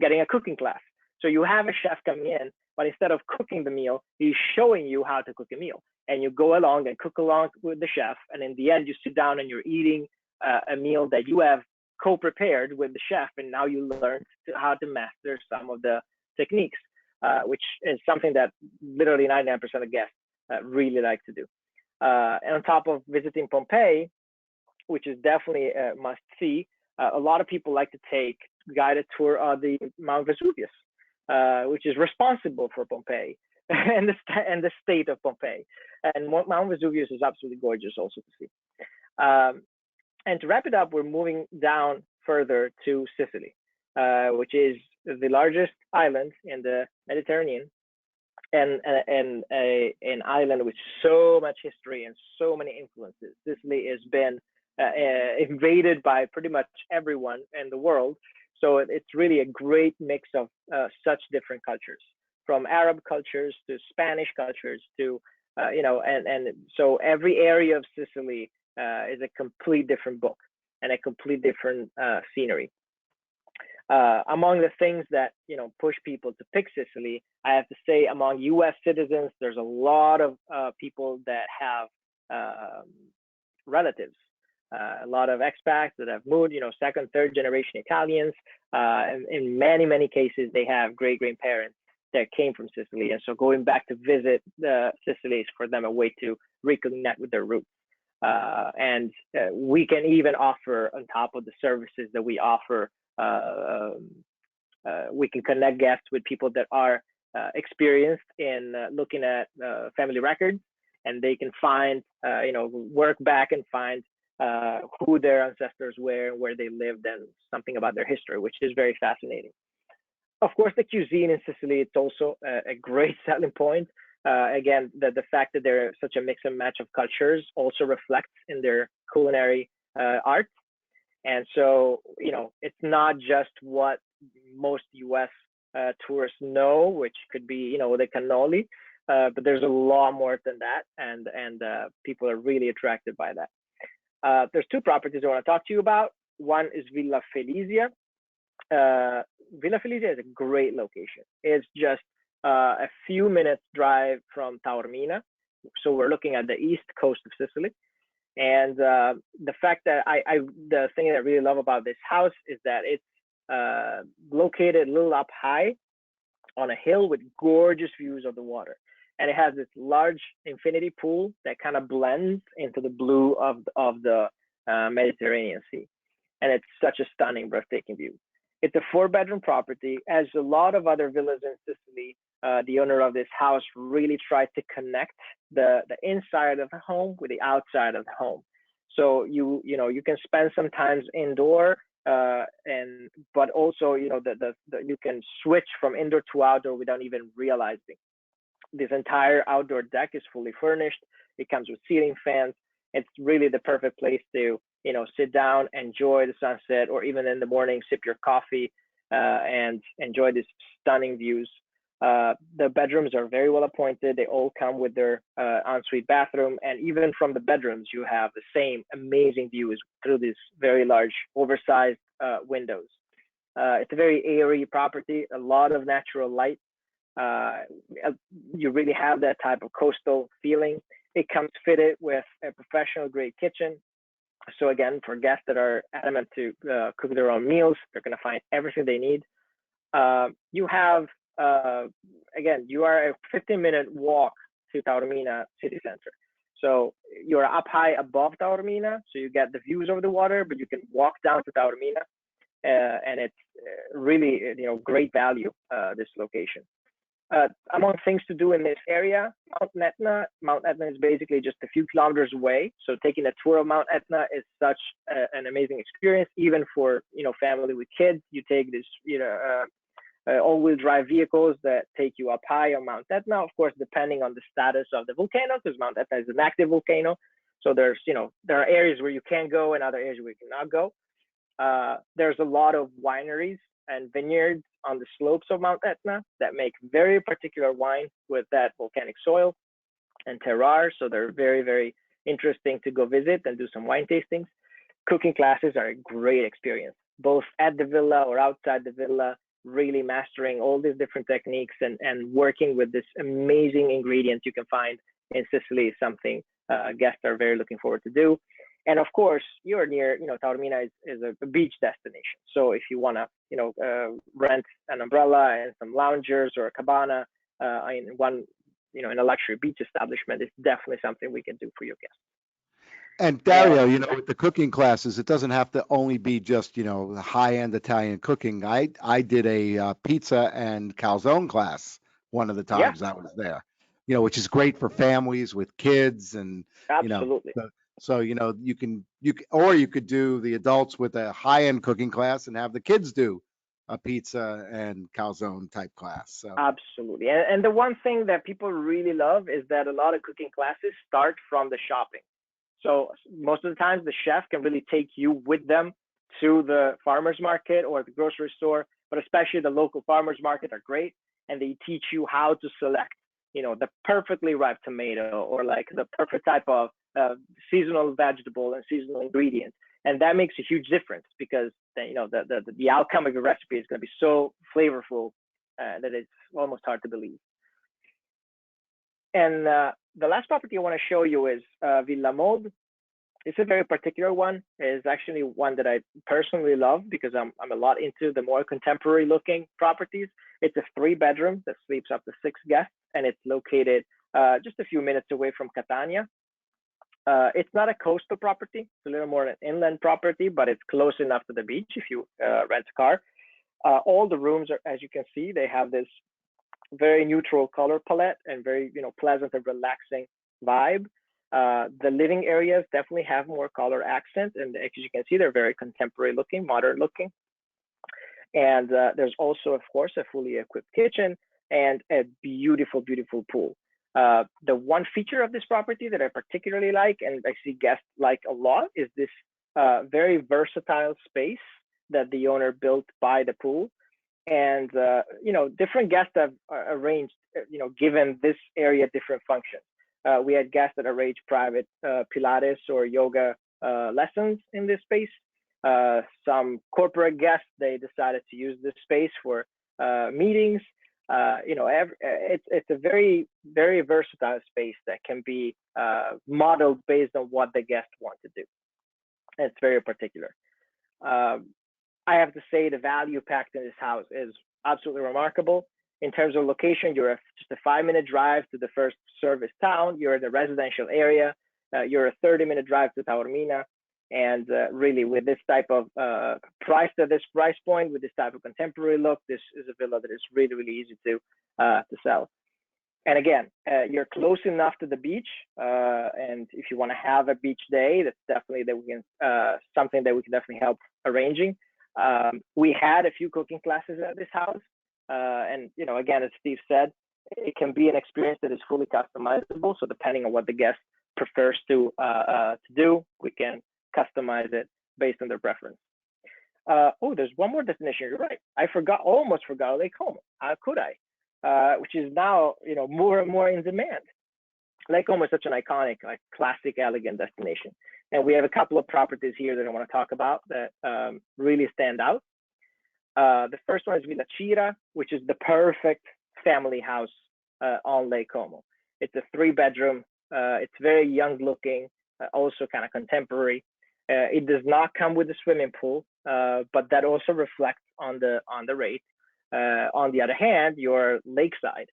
getting a cooking class. So you have a chef coming in, but instead of cooking the meal, he's showing you how to cook a meal. And you go along and cook along with the chef. And in the end, you sit down and you're eating a meal that you have co-prepared with the chef. And now you learn how to master some of the techniques, which is something that literally 99% of guests really like to do. And on top of visiting Pompeii, which is definitely a must see, a lot of people like to take guided tour of the Mount Vesuvius, which is responsible for Pompeii and the state of Pompeii. And Mount Vesuvius is absolutely gorgeous also to see. And to wrap it up, we're moving down further to Sicily, which is the largest island in the Mediterranean, and an island with so much history and so many influences. Sicily has been invaded by pretty much everyone in the world. So it's really a great mix of such different cultures, from Arab cultures to Spanish cultures to, and so every area of Sicily is a complete different book and a complete different scenery. Among the things that push people to pick Sicily, I have to say, among U.S. citizens, there's a lot of people that have relatives, a lot of expats that have moved, second, third generation Italians. And in many cases, they have great grandparents that came from Sicily, and so going back to visit Sicily is for them a way to reconnect with their roots. And we can even offer, on top of the services that we offer, we can connect guests with people that are experienced in looking at family records, and they can find, work back and find who their ancestors were, where they lived, and something about their history, which is very fascinating. Of course, the cuisine in Sicily, it's also a great selling point. Again, the fact that they're such a mix and match of cultures also reflects in their culinary art. And so, it's not just what most U.S. Tourists know, which could be, the cannoli, but there's a lot more than that, and people are really attracted by that. There's two properties I want to talk to you about. One is Villa Felisia. Villa Felisia is a great location. It's just a few minutes drive from Taormina. So we're looking at the east coast of Sicily. And the fact that the thing that I really love about this house is that it's located a little up high on a hill with gorgeous views of the water. And it has this large infinity pool that kind of blends into the blue of the Mediterranean Sea. And it's such a stunning, breathtaking view. It's a 4-bedroom property. As a lot of other villas in Sicily, the owner of this house really tried to connect the inside of the home with the outside of the home. So you can spend some time indoor, but also you can switch from indoor to outdoor without even realizing. This entire outdoor deck is fully furnished. It comes with ceiling fans. It's really the perfect place to sit down, enjoy the sunset, or even in the morning sip your coffee and enjoy these stunning views. The bedrooms are very well appointed. They all come with their ensuite bathroom, and even from the bedrooms, you have the same amazing views through these very large, oversized windows. It's a very airy property, a lot of natural light. You really have that type of coastal feeling. It comes fitted with a professional grade kitchen. So again, for guests that are adamant to cook their own meals, they're going to find everything they need. You have, again, you are a 15-minute walk to Taormina city center. So you're up high above Taormina, so you get the views over the water, but you can walk down to Taormina, and it's really, great value, this location. Among things to do in this area, Mount Etna is basically just a few kilometers away. So taking a tour of Mount Etna is such an amazing experience, even for family with kids. You take this all-wheel drive vehicles that take you up high on Mount Etna, of course, depending on the status of the volcano, because Mount Etna is an active volcano. So there are areas where you can go and other areas where you cannot go. There's a lot of wineries and vineyards on the slopes of Mount Etna that make very particular wine with that volcanic soil and terroir. So they're very, very interesting to go visit and do some wine tastings. Cooking classes are a great experience, both at the villa or outside the villa, really mastering all these different techniques and working with this amazing ingredient you can find in Sicily is something guests are very looking forward to do. And of course, you're near, Taormina is a beach destination. So if you want to, rent an umbrella and some loungers or a cabana in a luxury beach establishment, it's definitely something we can do for your guests. And Dario, with the cooking classes, it doesn't have to only be just, high-end Italian cooking. I did a pizza and calzone class one of the times I was there, which is great for families with kids and, Absolutely. So, you could do the adults with a high-end cooking class and have the kids do a pizza and calzone type class. So absolutely. And the one thing that people really love is that a lot of cooking classes start from the shopping. So most of the times the chef can really take you with them to the farmer's market or the grocery store, but especially the local farmer's market are great. And they teach you how to select, the perfectly ripe tomato or like the perfect type of seasonal vegetable and seasonal ingredients. And that makes a huge difference because the outcome of your recipe is going to be so flavorful that it's almost hard to believe. And the last property I want to show you is Villa Mode. It's a very particular one. It's actually one that I personally love because I'm a lot into the more contemporary looking properties. It's a 3-bedroom that sleeps up to 6 guests, and it's located just a few minutes away from Catania. It's not a coastal property. It's a little more an inland property, but it's close enough to the beach if you rent a car. All the rooms are, as you can see, they have this very neutral color palette and very, pleasant and relaxing vibe. The living areas definitely have more color accent, and as you can see, they're very contemporary looking, modern looking. And there's also, of course, a fully equipped kitchen and a beautiful, beautiful pool. The one feature of this property that I particularly like, and I see guests like a lot, is this very versatile space that the owner built by the pool. And, different guests have arranged, given this area different functions. We had guests that arranged private Pilates or yoga lessons in this space. Some corporate guests, they decided to use this space for meetings. it's a very, very versatile space that can be modeled based on what the guest wants to do. And it's very particular. I have to say the value packed in this house is absolutely remarkable. In terms of location, you're just a 5-minute drive to the first service town. You're in the residential area. You're a 30-minute drive to Taormina. And really, with this type of price at this price point, with this type of contemporary look, this is a villa that is really, really easy to sell. And again, you're close enough to the beach, and if you want to have a beach day, that's definitely something that we can definitely help arranging. We had a few cooking classes at this house, and again, as Steve said, it can be an experience that is fully customizable. So depending on what the guest prefers to do, we can customize it based on their preference. There's one more destination. You're right. Almost forgot Lake Como. How could I? Which is now, more and more in demand. Lake Como is such an iconic, classic, elegant destination. And we have a couple of properties here that I want to talk about that really stand out. The first one is Villa Cira, which is the perfect family house on Lake Como. It's a 3-bedroom. It's very young looking, also kind of contemporary. It does not come with a swimming pool, but that also reflects on the rate. On the other hand, you're lakeside.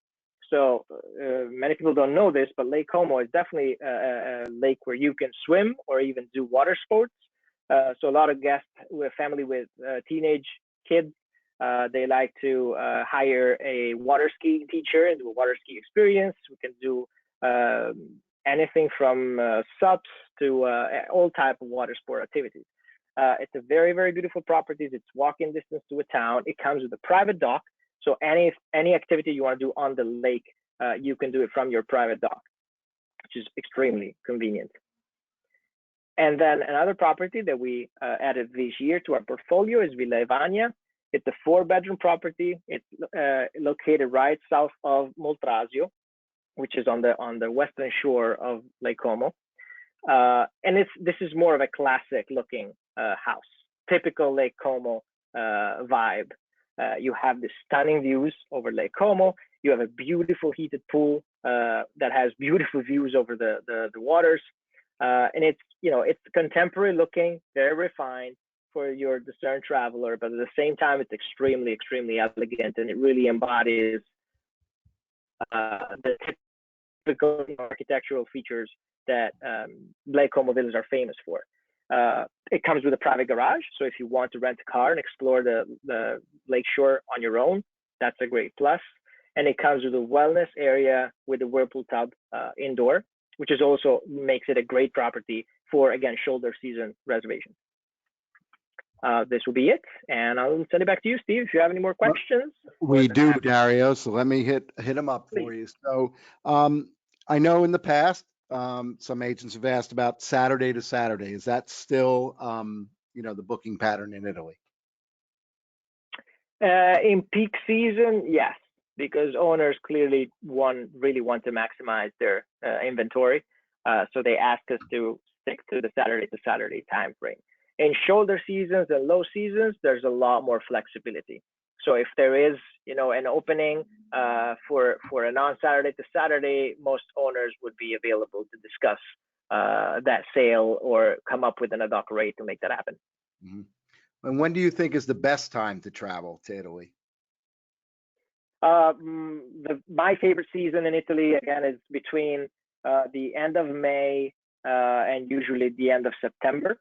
So many people don't know this, but Lake Como is definitely a lake where you can swim or even do water sports. So a lot of guests with family with teenage kids, they like to hire a water skiing teacher and do a water ski experience. We can do anything from SUPs to all type of water sport activities. It's a very, very beautiful property. It's walking distance to a town. It comes with a private dock. So any activity you want to do on the lake, you can do it from your private dock, which is extremely convenient. And then another property that we added this year to our portfolio is Villa Evania. It's a 4-bedroom property. It's located right south of Moltrasio, which is on the western shore of Lake Como. And this is more of a classic looking house, typical Lake Como vibe. You have the stunning views over Lake Como. You have a beautiful heated pool that has beautiful views over the waters. And it's contemporary looking, very refined for your discerning traveler, but at the same time, it's extremely, extremely elegant, and it really embodies the typical architectural features that Lake Como villas are famous for. It comes with a private garage, so if you want to rent a car and explore the lakeshore on your own, that's a great plus. And it comes with a wellness area with a whirlpool tub indoor, which is also makes it a great property for, again, shoulder season reservations. This will be it, and I'll send it back to you, Steve, if you have any more questions. We do, Dario, so let me hit them up for you. So I know in the past, some agents have asked about Saturday to Saturday. Is that still, the booking pattern in Italy? In peak season, yes, because owners clearly really want to maximize their inventory. So they ask us to stick to the Saturday to Saturday time frame. In shoulder seasons and low seasons, there's a lot more flexibility. So if there is, an opening for a non-Saturday to Saturday, most owners would be available to discuss that sale or come up with an ad hoc rate to make that happen. Mm-hmm. And when do you think is the best time to travel to Italy? My favorite season in Italy, again, is between the end of May and usually the end of September.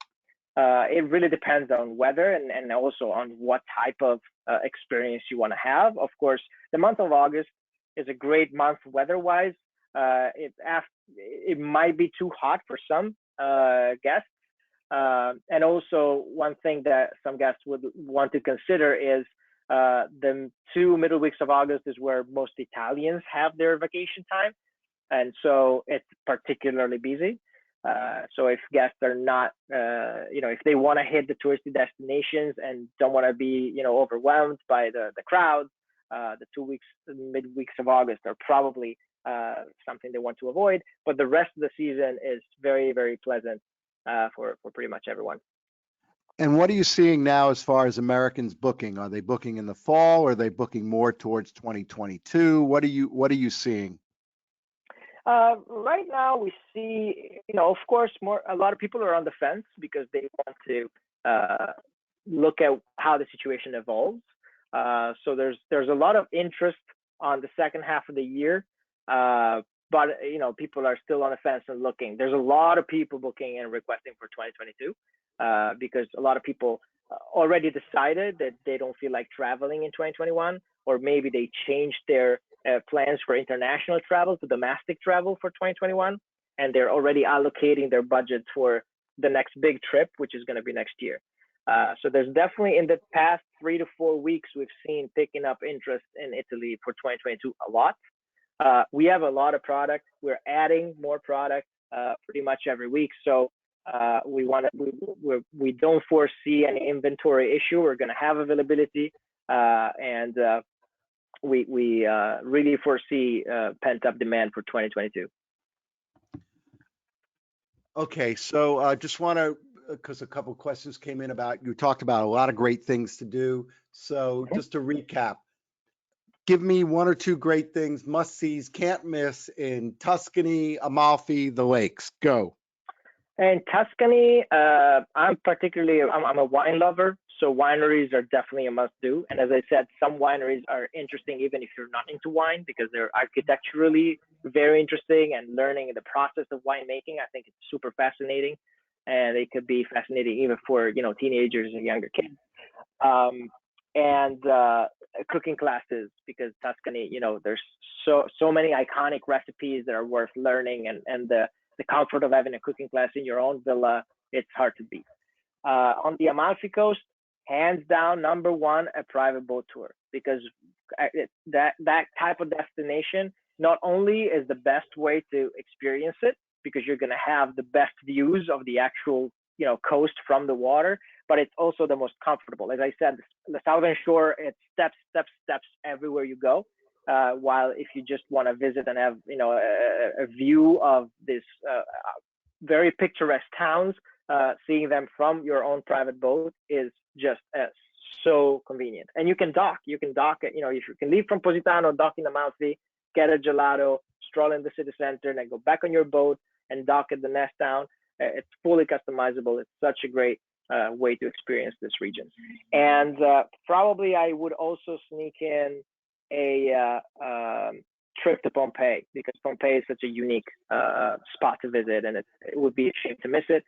It really depends on weather and also on what type of experience you want to have. Of course, the month of August is a great month weather-wise. It might be too hot for some guests. And also one thing that some guests would want to consider is the 2 middle weeks of August is where most Italians have their vacation time. And so it's particularly busy. So if guests are not, if they want to hit the touristy destinations and don't want to be, overwhelmed by the crowds, the 2 weeks, mid-weeks of August are probably something they want to avoid. But the rest of the season is very, very pleasant for pretty much everyone. And what are you seeing now as far as Americans booking? Are they booking in the fall? Or are they booking more towards 2022? What are you seeing? Right now, we see, of course, a lot of people are on the fence because they want to look at how the situation evolves. So there's a lot of interest on the second half of the year, but people are still on the fence and looking. There's a lot of people booking and requesting for 2022 because a lot of people already decided that they don't feel like traveling in 2021, or maybe they changed their plans for international travel to domestic travel for 2021, and they're already allocating their budget for the next big trip, which is going to be next year. So there's definitely, in the past 3 to 4 weeks, we've seen picking up interest in Italy for 2022 a lot. We have a lot of product. We're adding more product pretty much every week. So we don't foresee any inventory issue. We're going to have availability, and we really foresee pent up demand for 2022. Okay, so just want to, because a couple of questions came in about, you talked about a lot of great things to do. So just to recap, give me 1 or 2 great things, must-sees, can't miss in Tuscany, Amalfi, the lakes. Go. In Tuscany, I'm a wine lover, so wineries are definitely a must-do. And as I said, some wineries are interesting even if you're not into wine, because they're architecturally very interesting, and learning the process of winemaking, I think it's super fascinating, and it could be fascinating even for teenagers and younger kids. And cooking classes, because Tuscany, there's so many iconic recipes that are worth learning, and the comfort of having a cooking class in your own villa, it's hard to beat. On the Amalfi Coast, hands down, number one, a private boat tour, because that type of destination not only is the best way to experience it, because you're going to have the best views of the actual coast from the water, but it's also the most comfortable. As I said, the Southern Shore, it's steps everywhere you go. While if you just want to visit and have a view of this very picturesque towns, seeing them from your own private boat is just so convenient. And you can dock. You can if you can leave from Positano, dock in Amalfi, get a gelato, stroll in the city center, and then go back on your boat and dock at the next town. It's fully customizable. It's such a great way to experience this region. And probably I would also sneak in a trip to Pompeii, because Pompeii is such a unique spot to visit, and it would be a shame to miss it.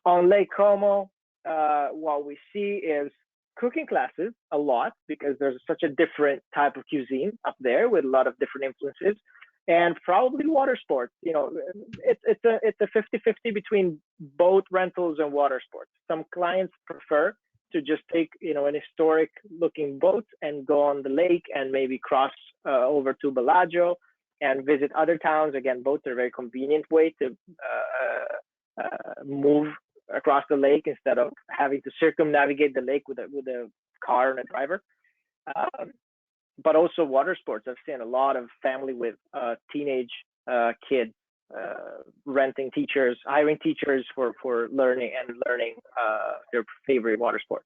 On Lake Como, what we see is cooking classes a lot, because there's such a different type of cuisine up there with a lot of different influences, and probably water sports. It's a 50-50 between boat rentals and water sports. Some clients prefer to just take an historic looking boat and go on the lake and maybe cross over to Bellagio and visit other towns. Again, boats are a very convenient way to move across the lake instead of having to circumnavigate the lake with a car and a driver. But also water sports. I've seen a lot of family with teenage kids renting teachers, hiring teachers for learning their favorite water sport.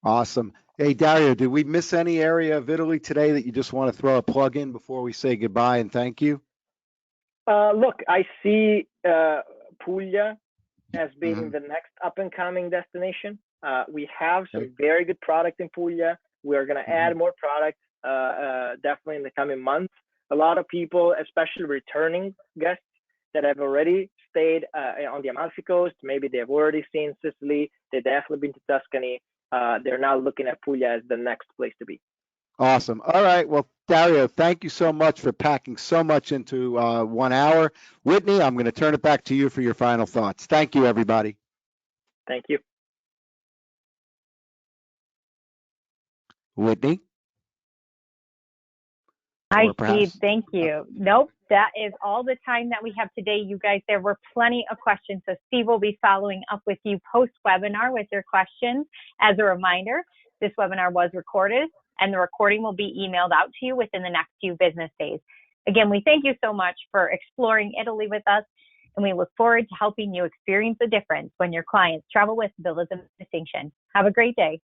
Awesome. Hey, Dario, did we miss any area of Italy today that you just want to throw a plug in before we say goodbye and thank you? Look, I see Puglia as being the next up and coming destination. We have some very good product in Puglia. We're going to add more product definitely in the coming months. A lot of people, especially returning guests that have already stayed on the Amalfi Coast, maybe they've already seen Sicily, they've definitely been to Tuscany. They're now looking at Puglia as the next place to be. Awesome. All right. Well, Dario, thank you so much for packing so much into 1 hour. Whitney, I'm going to turn it back to you for your final thoughts. Thank you, everybody. Thank you. Whitney? Hi, Steve. Thank you. Nope, that is all the time that we have today, you guys. There were plenty of questions, so Steve will be following up with you post-webinar with your questions. As a reminder, this webinar was recorded, and the recording will be emailed out to you within the next few business days. Again, we thank you so much for exploring Italy with us. and we look forward to helping you experience the difference when your clients travel with Villas of Distinction. Have a great day.